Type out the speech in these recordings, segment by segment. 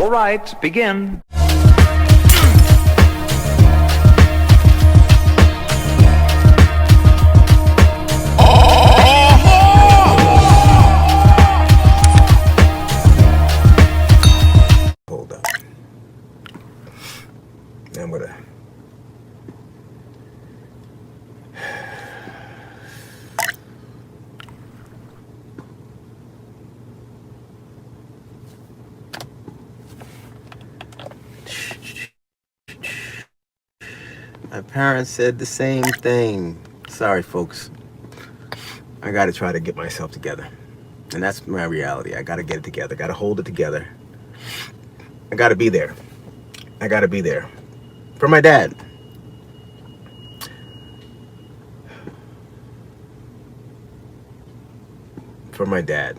All right, begin. Hold up. I'm gonna. My parents said the same thing. Sorry, folks. I gotta try to get myself together. And that's my reality. I gotta get it together. Gotta hold it together. I gotta be there. I gotta be there. For my dad. For my dad.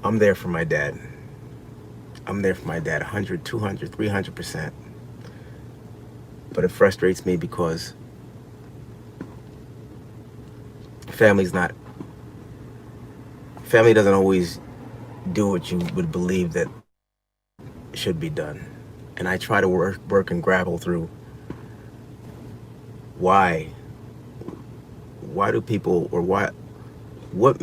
I'm there for my dad. I'm there for my dad 100, 200, 300%. But it frustrates me because family doesn't always do what you would believe that should be done. And I try to work and grapple through why do people, or what would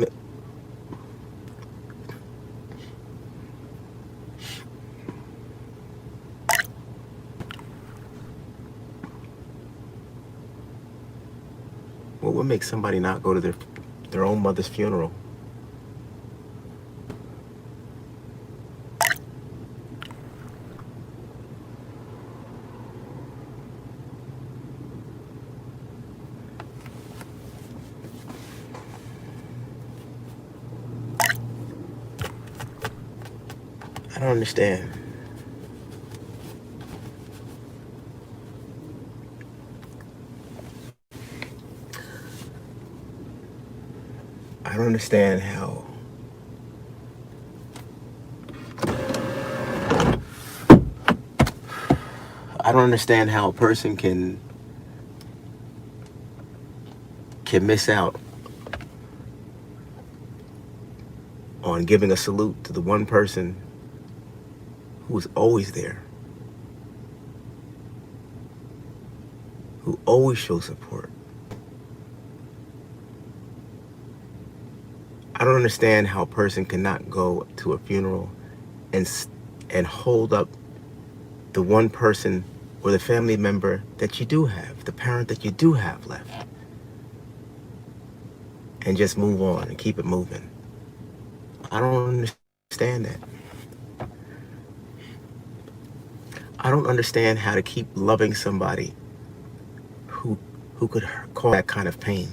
make somebody not go to their own mother's funeral? I don't understand. I don't understand how a person can miss out on giving a salute to the one person who was always there, who always shows support. I don't understand how a person cannot go to a funeral and hold up the one person or the family member that you do have, the parent that you do have left, and just move on and keep it moving. I don't understand that. I don't understand how to keep loving somebody who could cause that kind of pain.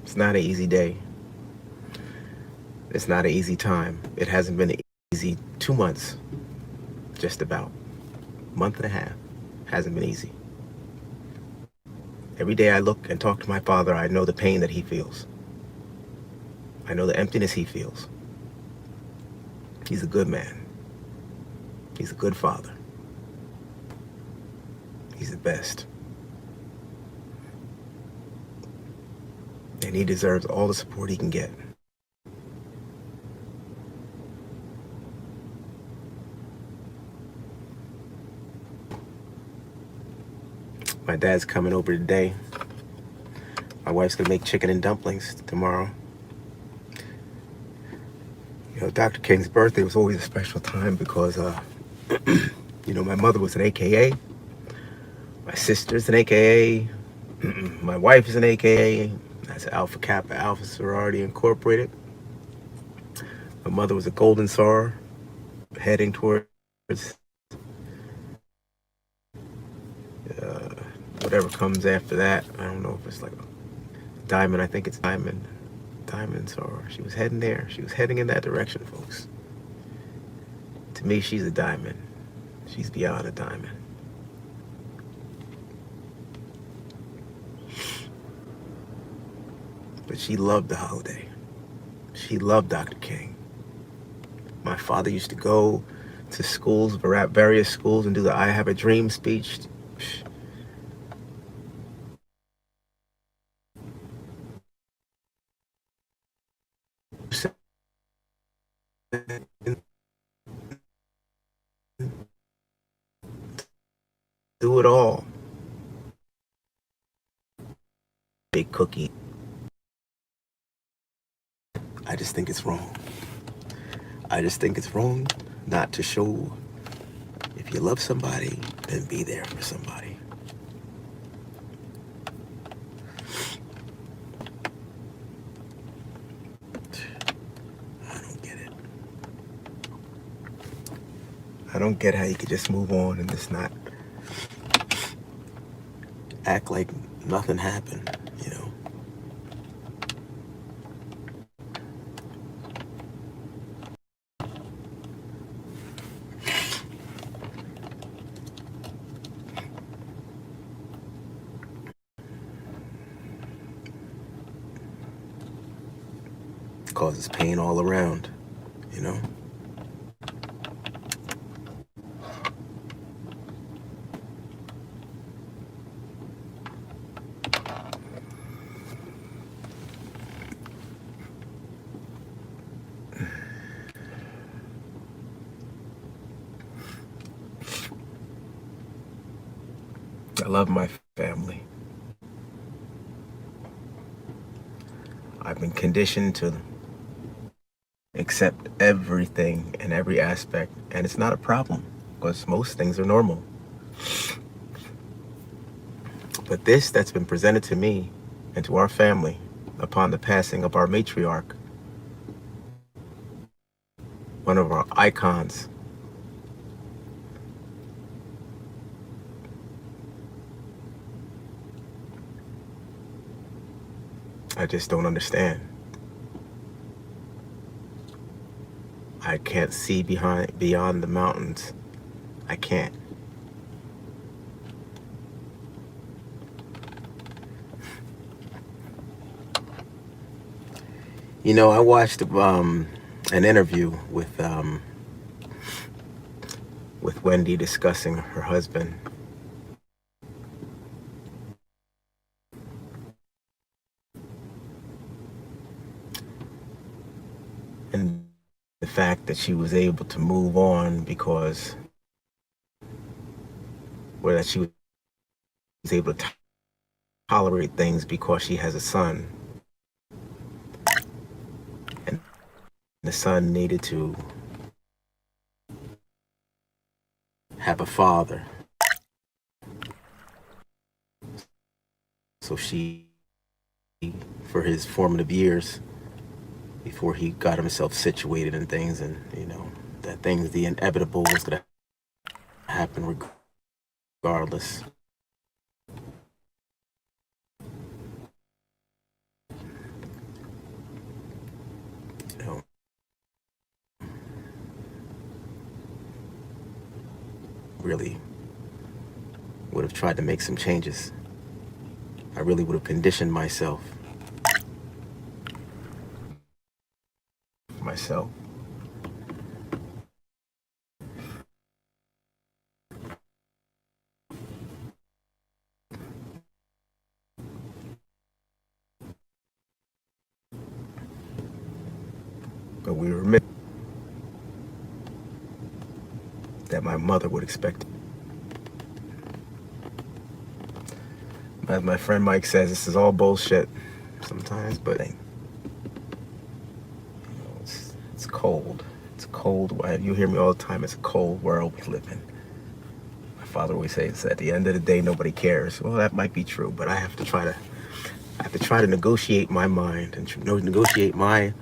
It's not an easy day. It's not an easy time. It hasn't been an easy 2 months, just about. Month and a half. Hasn't been easy. Every day I look and talk to my father, I know the pain that he feels. I know the emptiness he feels. He's a good man. He's a good father. He's the best. And he deserves all the support he can get. My dad's coming over today. My wife's gonna make chicken and dumplings tomorrow. You know, Dr. King's birthday was always a special time because, you know, my mother was an AKA. My sister's an AKA. My wife is an AKA. That's Alpha Kappa Alpha Sorority Incorporated. My mother was a Golden SAR, heading towards whatever comes after that. I don't know if it's like a diamond. I think it's diamond diamonds, or she was heading there. She was heading in that direction, folks. To me, she's a diamond. She's beyond a diamond. But she loved the holiday. She loved Dr. King. My father used to go to schools, various schools, and do the I Have a Dream speech. Do it all. Big cookie. I just think it's wrong. I just think it's wrong not to show, if you love somebody, then be there for somebody. I don't get it. I don't get how you could just move on and just not act like nothing happened, you know. It causes pain all around, you know. I love my family. I've been conditioned to accept everything and every aspect, and it's not a problem because most things are normal. But this that's been presented to me and to our family upon the passing of our matriarch, one of our icons, I just don't understand. I can't see beyond the mountains. I can't. You know, I watched an interview with Wendy discussing her husband. And the fact that she was able to move on because, or that she was able to tolerate things because she has a son. And the son needed to have a father. So she, for his formative years, before he got himself situated in things, and you know that the inevitable was gonna happen regardless. You know, really would have tried to make some changes. I really would have conditioned myself. But we were that my mother would expect. As my friend Mike says, this is all bullshit sometimes, but you know, it's cold. It's cold. You hear me all the time. It's a cold world we live in. My father always says, at the end of the day, nobody cares. Well, that might be true, but I have to try to negotiate my mind and negotiate my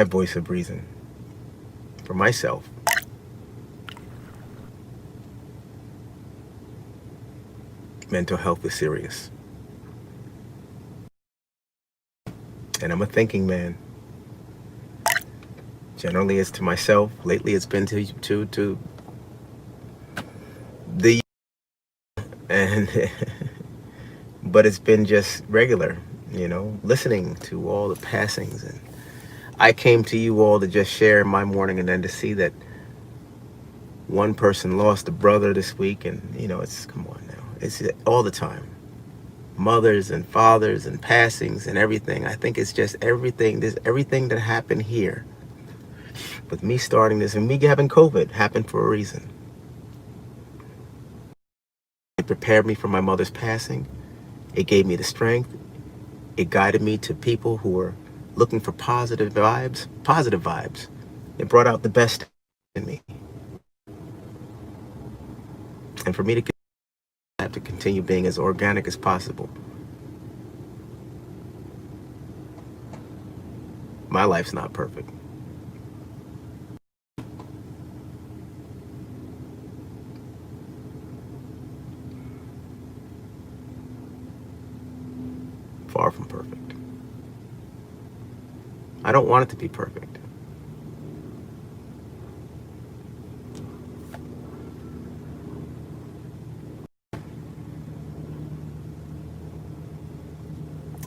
voice of reason for myself. mental health is serious. And I'm a thinking man. Generally, it's to myself. Lately, it's been to the and but it's been just regular, listening to all the passings. And I came to you all to just share my morning, and then to see that one person lost a brother this week, and it's, come on now, it's all the time. Mothers and fathers and passings and everything. I think it's just everything. There's everything that happened here with me starting this and me having COVID happened for a reason. It prepared me for my mother's passing. It gave me the strength. It guided me to people who were looking for positive vibes. It brought out the best in me. And for me to have to continue being as organic as possible. My life's not perfect. Far from perfect. I don't want it to be perfect.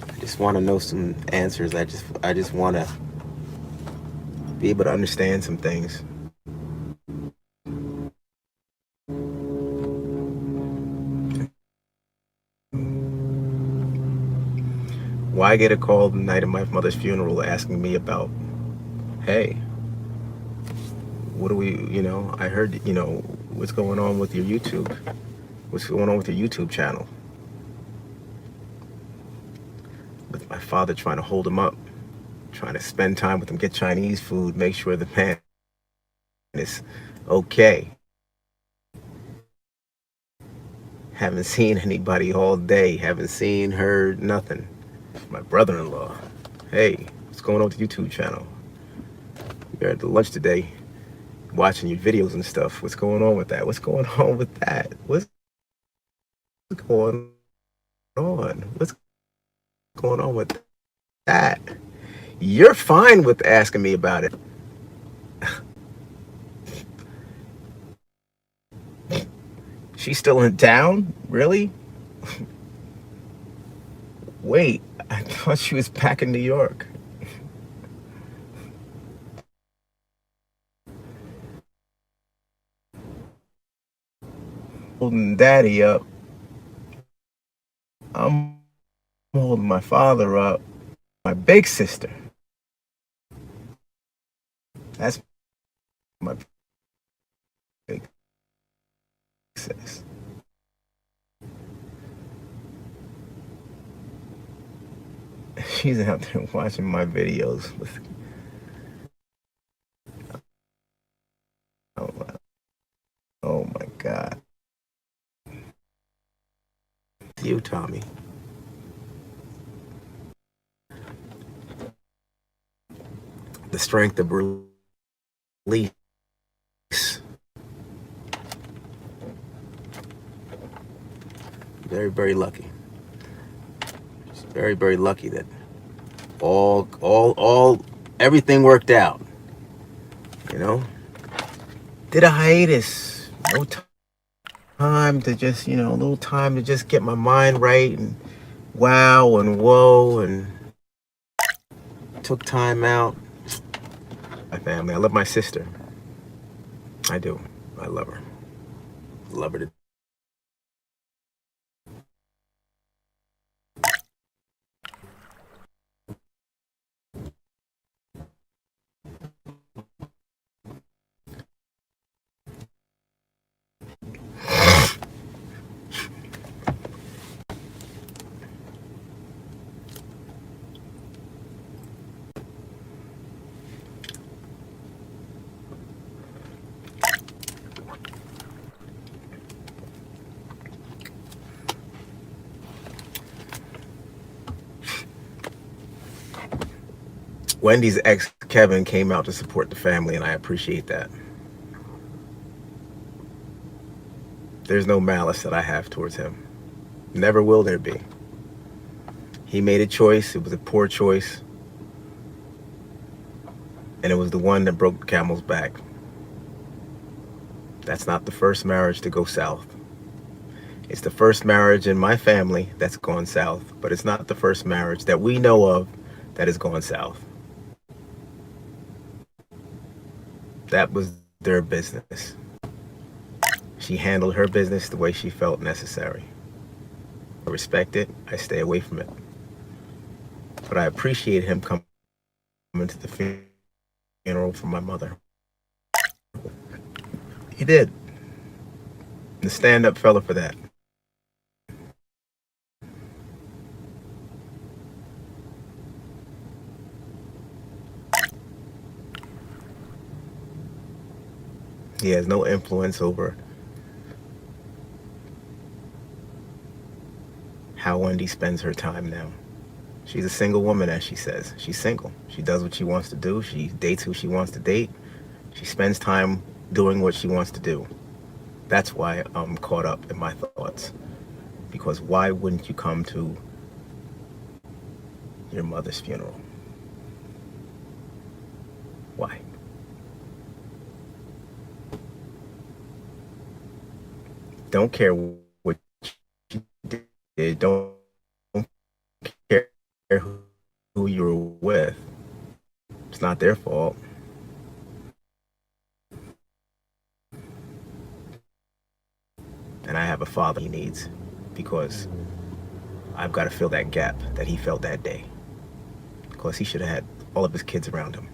I just want to know some answers. I just want to be able to understand some things. Why get a call the night of my mother's funeral asking me about, hey, what do we, I heard, what's going on with your YouTube? What's going on with your YouTube channel? With my father trying to hold him up, trying to spend time with him, get Chinese food, make sure the man is okay. Haven't seen anybody all day, haven't seen, heard nothing. My brother-in-law, hey, what's going on with the YouTube channel? You're at the lunch today, watching your videos and stuff. What's going on with that? What's going on with that? What's going on? What's going on with that? You're fine with asking me about it. She's still in town? Really? Wait, I thought she was back in New York. Holding daddy up. I'm holding my father up. My big sister. That's my big sis. She's out there watching my videos with, oh my God. You, Tommy. The strength of release. Very, very lucky. Just very, very lucky that everything worked out. Did a hiatus. No time to just, a little time to just get my mind right and wow and whoa, and took time out. My family. I love my sister. I do. I love her. Love her to Wendy's ex, Kevin, came out to support the family, and I appreciate that. There's no malice that I have towards him. Never will there be. He made a choice. It was a poor choice. And it was the one that broke the camel's back. That's not the first marriage to go south. It's the first marriage in my family that's gone south, but it's not the first marriage that we know of that has gone south. That was their business. She handled her business the way she felt necessary. I respect it. I stay away from it. But I appreciate him coming to the funeral for my mother. He did. The stand-up fella for that. He has no influence over how Wendy spends her time now. She's a single woman, as she says. She's single. She does what she wants to do. She dates who she wants to date. She spends time doing what she wants to do. That's why I'm caught up in my thoughts. Because why wouldn't you come to your mother's funeral? Why? Don't care what you did. Don't care who you were with. It's not their fault. And I have a father he needs, because I've got to fill that gap that he felt that day. Because he should have had all of his kids around him.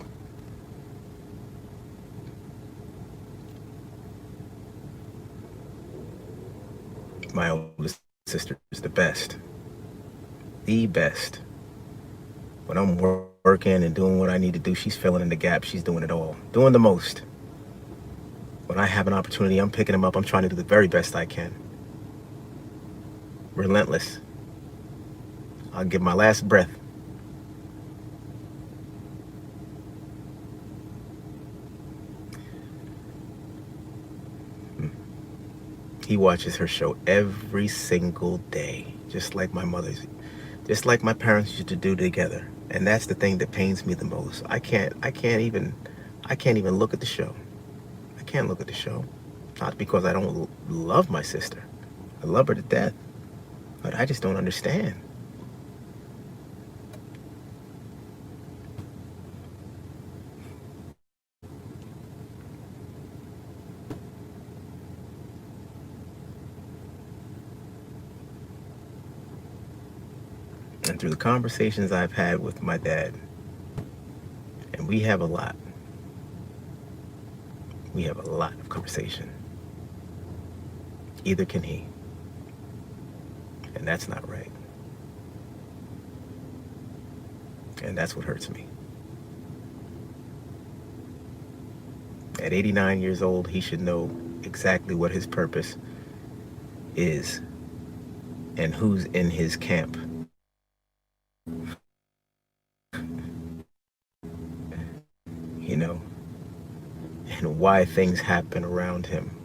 My oldest sister is the best. The best. When I'm working and doing what I need to do, she's filling in the gap. She's doing it all. Doing the most. When I have an opportunity, I'm picking them up. I'm trying to do the very best I can. Relentless. I'll give my last breath. He watches her show every single day, just like my mother's, just like my parents used to do together. And that's the thing that pains me the most. I can't even look at the show. I can't look at the show. Not because I don't love my sister. I love her to death. But I just don't understand. And through the conversations I've had with my dad, and we have a lot. We have a lot of conversation. Either can he. And that's not right. And that's what hurts me. At 89 years old, he should know exactly what his purpose is and who's in his camp. You know, and why things happen around him,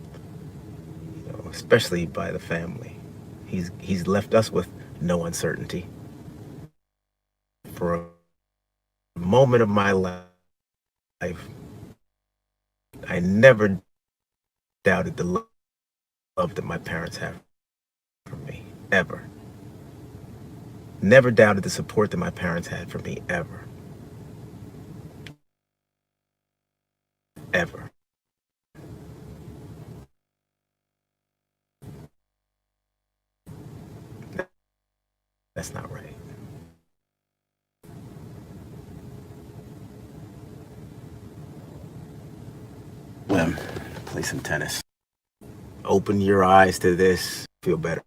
you know, especially by the family. He's left us with no uncertainty. For a moment of my life, I never doubted the love that my parents have for me, ever. Never doubted the support that my parents had for me, ever. Ever. That's not right. Play some tennis. Open your eyes to this. Feel better.